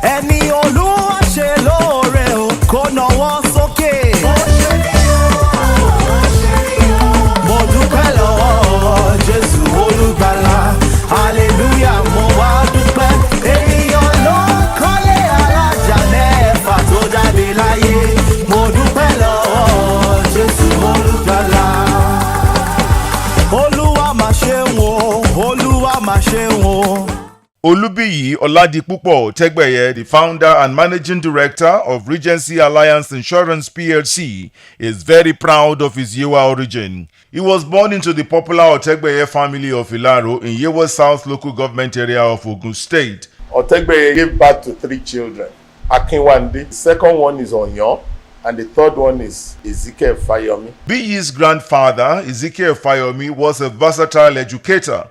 Ẹni Olúwa ṣe lóore o, kó nawọ́ sókè. Mo dúpẹ́ lọ́wọ́ Jésù Olùgbàlà, hallelujah, mo wá dúpẹ́. Ènìyàn ló ń kọ́lé alájà mẹ́fà tó jáde láyé. Mo dúpẹ́ lọ́wọ́ Jésù Olùgbàlà. Olúwa mà ṣeun o, Olúwa mà ṣeun o. Olubiyi Oladipupo Otegbeye, the founder and managing director of Regency Alliance Insurance PLC, is very proud of his Yewa origin. He was born into the popular Otegbeye family of Ilaro in Yewa South local government area of Ogun State. Otegbeye gave birth to 3 children. Akinwande, the second one is Onyo, and the third one is Ezekiel Fayomi. Biyi's grandfather, Ezekiel Fayomi, was a versatile educator.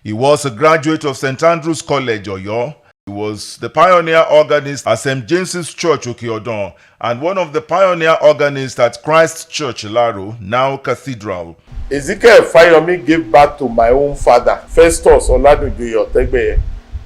He was a graduate of St. Andrew's College, Oyo. He was the pioneer organist at St. James's Church, Okeodon, and one of the pioneer organists at Christ Church, Ilaro, now Cathedral. Ezekiel Fayomi gave birth to my own father, Festus Oladunjoye Otegbeye,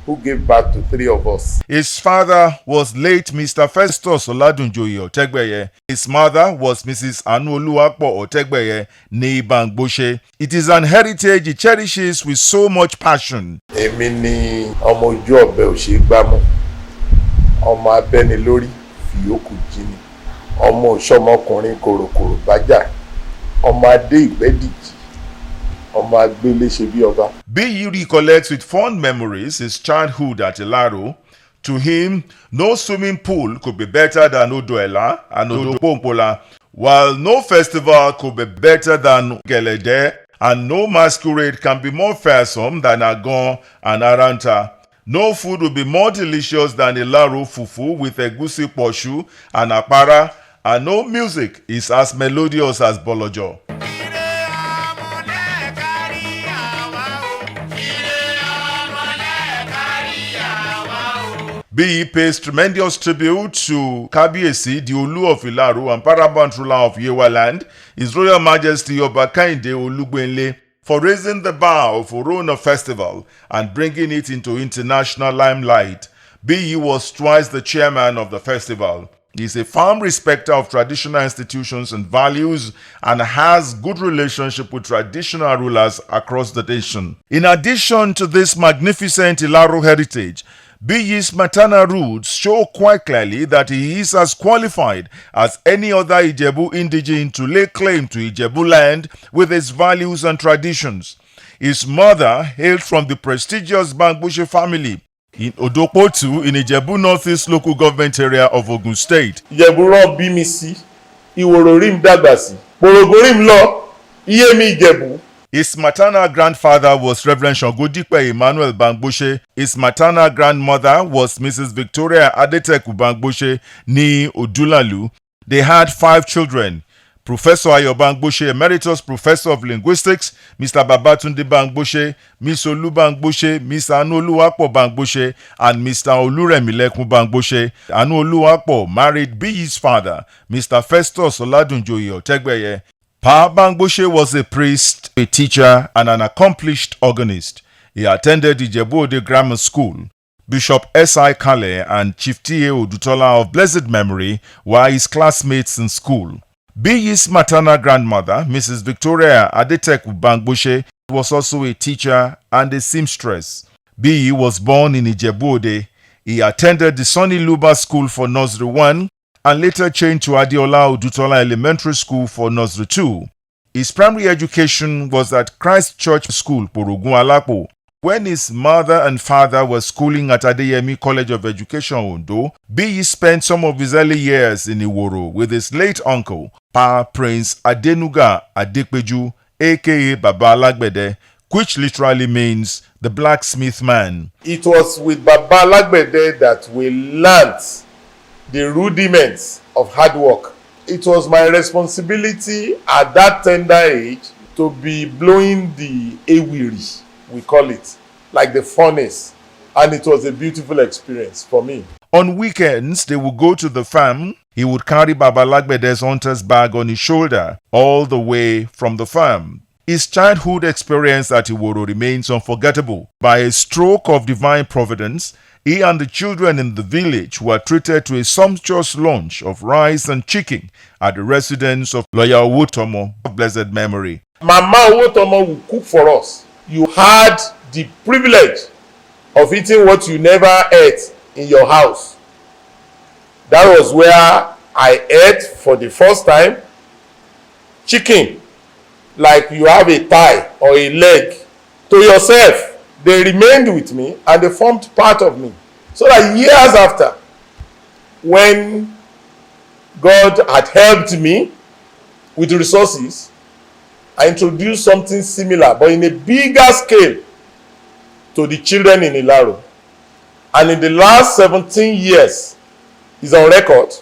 who gave birth to 3 of us. His father was late Mr. Festus Oladunjoye Otegbeye. His mother was Mrs. Anuoluwapo Otegbeye ní Bangbose. It is an heritage he cherishes with so much passion. Èmi ni ọmọ ojú ọ̀bẹ òṣègbàmù, ọmọ abẹ́ni lórí fìyókù jíni, ọmọ òṣọmọkùnrin kòròkòrò bájà, ọmọ adé ìgbẹ́dìjì, ọmọ agbélé ṣe bí ọba. Biyi recollects with fond memories his childhood at Ilaro. To him, no swimming pool could be better than Odoela and Odopompola, while no festival could be better than Gelede, and no masquerade can be more fearsome than Agon and Aranta. No food will be more delicious than Ilaro fufu with egusi poshu and apara, and no music is as melodious as Bolojo. Biyi pays tremendous tribute to Kabiesi, the Olu of Ilaro and paramount ruler of Yewa land, His Royal Majesty Oba Kainde Olugbenle, for raising the bar of Orona Festival and bringing it into international limelight. Biyi was twice the chairman of the festival. He is a firm respecter of traditional institutions and values and has good relationship with traditional rulers across the nation. In addition to this magnificent Ilaro heritage, Biyi's maternal roots show quite clearly that he is as qualified as any other Ijebu indigene to lay claim to Ijebu land with its values and traditions. His mother hailed from the prestigious Bangbose family in Odopotu in Ijebu Northeast local government area of Ogun State. Ìjẹ̀bú rán bí mi sí, Ìwòrò rí mi dàgbà sí, Pòrògó rí mi lọ, iye mi Ìjẹ̀bú. His maternal grandfather was Reverend Shogodipe Emmanuel Bangbose. His maternal grandmother was Mrs. Victoria Adeteku Bangbose ní Odulalu. They had 5 children. Professor Ayo Bangbose, Emeritus Professor of Linguistics, Mr. Babatunde Bangbose, Miss Olu Bangbose, Miss Anuoluwapo Bangbose, and Mr. Oluremilekun Bangbose. Anuoluwapo married Biyi's father, Mr. Festus Oladunjoye Otegbeye. Pa Bangbose was a priest, a teacher, and an accomplished organist. He attended Ijebu-Ode Grammar School. Bishop S.I. Kale and Chief T.A. Odutola of blessed memory were his classmates in school. Biyi's maternal grandmother, Mrs. Victoria Adeteku Bangbose, was also a teacher and a seamstress. Biyi was born in Ijebu-Ode. He attended the Sonny Luba School for Nursery 1 and later changed to Adiola Odutola Elementary School for Nursery 2. His primary education was at Christ Church School, Porogun Alapo. When his mother and father were schooling at Adeyemi College of Education, Ondo, Biyi spent some of his early years in Iworo with his late uncle, Pa Prince Adenuga Adepeju, aka Baba Alagbede, which literally means the blacksmith man. It was with Baba Alagbede that we learnt the rudiments of hard work. It was my responsibility at that tender age to be blowing the ewiri, we call it, like the furnace, and it was a beautiful experience for me. On weekends, they would go to the farm. He would carry Baba Lagbede's hunter's bag on his shoulder all the way from the farm. His childhood experience at Iworo remains unforgettable. By a stroke of divine providence, He and the children in the village were treated to a sumptuous lunch of rice and chicken at the residence of Lawyer Owotomo of blessed memory. Mama Owotomo will cook for us. You had the privilege of eating what you never ate in your house. That was where I ate for the first time chicken, like you have a thigh or a leg to yourself. They remained with me and they formed part of me. So that years after, when God had helped me with resources, I introduced something similar but in a bigger scale to the children in Ilaro. And in the last 17 years, is on record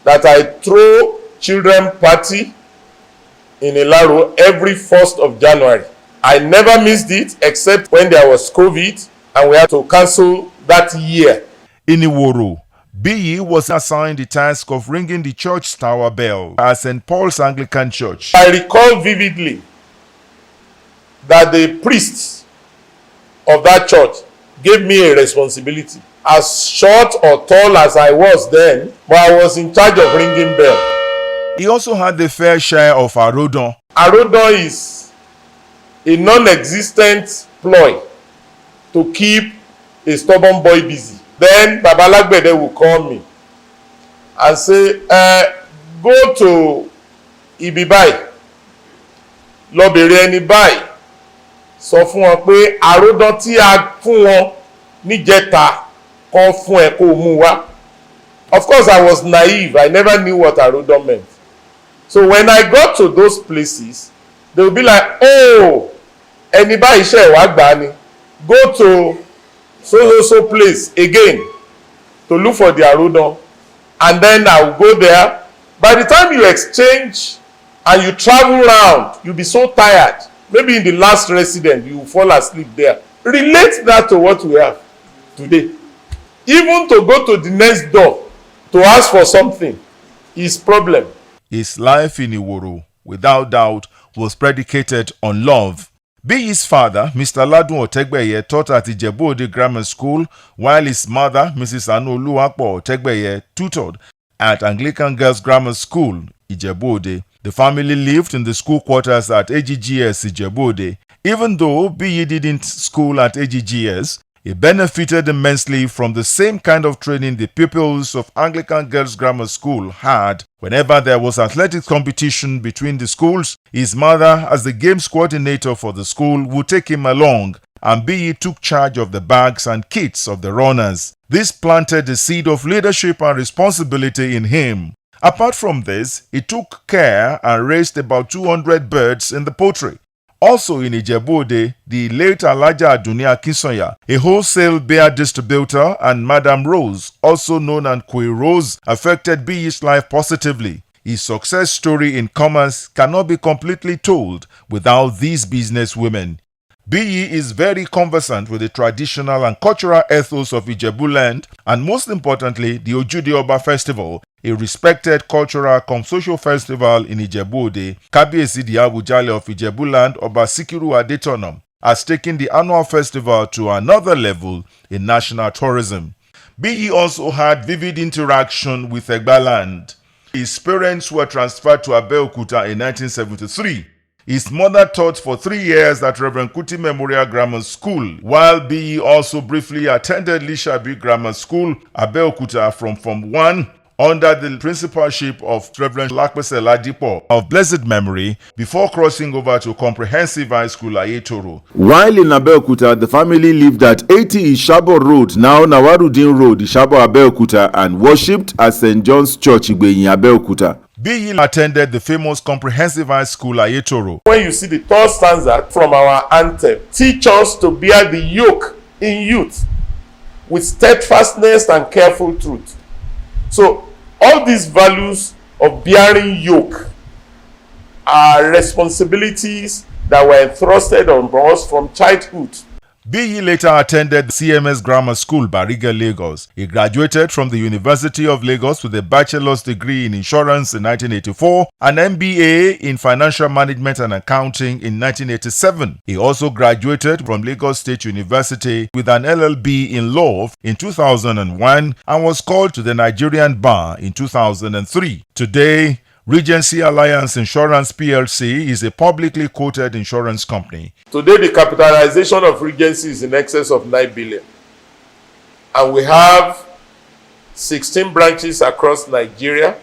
that I throw children party in Ilaro every 1st of January. I never missed it except when there was COVID and we had to cancel that year. In Iworo, Biyi was assigned the task of ringing the church tower bell at St. Paul's Anglican Church. I recall vividly that the priests of that church gave me a responsibility. As short or tall as I was then, but I was in charge of ringing bell. He also had the fair share of Arodon. Arodon is a non-existent ploy to keep a stubborn boy busy. Then Baba Alagbede will call me and say, go to Ibibai, lọ bèrè ẹni báyìí, sọ fún wọn pé àródán tí a fún wọn níjẹta kan fún ẹ kó mú wá. Of course, I was naive. I never knew what àródán meant. So when I got to those places, they would be like, oh, ẹni báyìí ṣe wá gbà ni. Go to so place again to look for the àródán, and then I will go there. By the time you exchange and you travel around, you'll be so tired. Maybe in the last residence, you will fall asleep there. Relate that to what we have today. Even to go to the next door to ask for something is problem. His life in Iworo, without doubt, was predicated on love. Biyi's father, Mr. Ladun Otegbeye, taught at Ijebu-Ode Grammar School, while his mother, Mrs. Anu Oluwapo Otegbeye, tutored at Anglican Girls Grammar School, Ijebu-Ode. The family lived in the school quarters at AGGS Ijebu-Ode. Even though Biyi didn't school at AGGS, he benefited immensely from the same kind of training the pupils of Anglican Girls Grammar School had. Whenever there was athletics competition between the schools, his mother, as the games coordinator for the school, would take him along, and Biyi took charge of the bags and kits of the runners. This planted the seed of leadership and responsibility in him. Apart from this, he took care and raised about 200 birds in the poultry. Also in Ijebu-Ode, the late Alhaja Aduni Akinsanya, a wholesale beer distributor, and Madam Rose, also known as Queen Rose, affected Biyi's life positively. His success story in commerce cannot be completely told without these business women. Biyi is very conversant with the traditional and cultural ethos of Ijebu land, and most importantly, the Ojude Oba festival, a respected cultural and social festival in Ijebu-Ode. Kabiyesi the Awujale of Ijebu land, Oba Sikiru Adetonom, has taken the annual festival to another level in national tourism. Biyi also had vivid interaction with Egba land. His parents were transferred to Abeokuta in 1973. His mother taught for 3 years at Reverend Kuti Memorial Grammar School, while Biyi also briefly attended Lishabi Grammar School, Abeokuta, from Form 1 under the principalship of Reverend Lakpese Ladipo of blessed memory, before crossing over to Comprehensive High School Ayetoro. While in Abeokuta, the family lived at 80 Ishabo Road, now Nawarudin Road, Ishabo, Abeokuta, and worshipped at St. John's Church, Igbenyin, Abeokuta. Biyi attended the famous Comprehensive High School Ayetoro. When you see the third stanza from our anthem, teach us to bear the yoke in youth with steadfastness and careful truth. So all these values of bearing yoke are responsibilities that were entrusted on us from childhood. Biyi later attended the CMS Grammar School, Bariga, Lagos. He graduated from the University of Lagos with a bachelor's degree in insurance in 1984, an MBA in financial management and accounting in 1987. He also graduated from Lagos State University with an LLB in law in 2001 and was called to the Nigerian bar in 2003. Today, Regency Alliance Insurance PLC is a publicly quoted insurance company. Today, the capitalization of Regency is in excess of 9 billion. And we have 16 branches across Nigeria.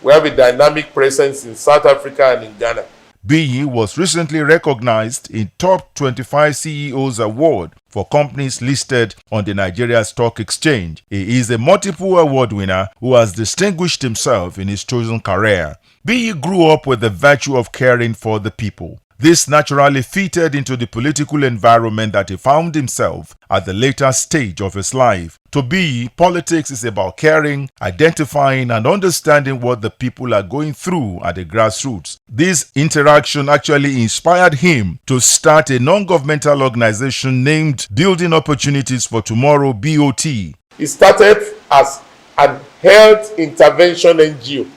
We have a dynamic presence in South Africa and in Ghana. Biyi was recently recognized in Top 25 CEOs Award for companies listed on the Nigeria Stock Exchange. He is a multiple award winner who has distinguished himself in his chosen career. Biyi grew up with the virtue of caring for the people. This naturally fitted into the political environment that he found himself at the later stage of his life. To Biyi, politics is about caring, identifying and understanding what the people are going through at the grassroots. This interaction actually inspired him to start a non-governmental organization named Building Opportunities for Tomorrow, BOT. It started as an health intervention NGO,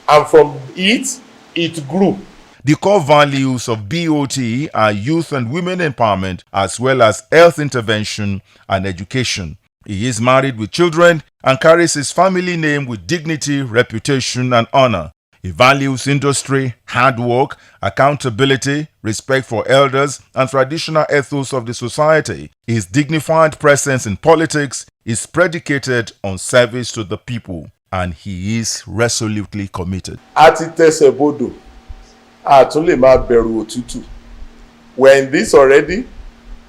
and from it grew. The core values of BOT are youth and women empowerment, as well as health intervention and education. He is married with children and carries his family name with dignity, reputation, and honor. He values industry, hard work, accountability, respect for elders, and traditional ethos of the society. His dignified presence in politics is predicated on service to the people, and he is resolutely committed. We're in this already.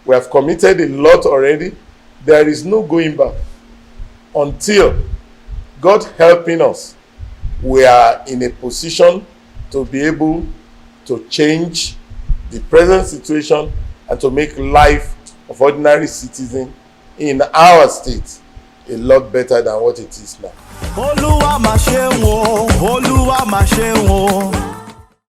We have committed a lot already. There is no going back. Until God helping us, we are in a position to be able to change the present situation and to make life of ordinary citizen in our state a lot better than what it is now.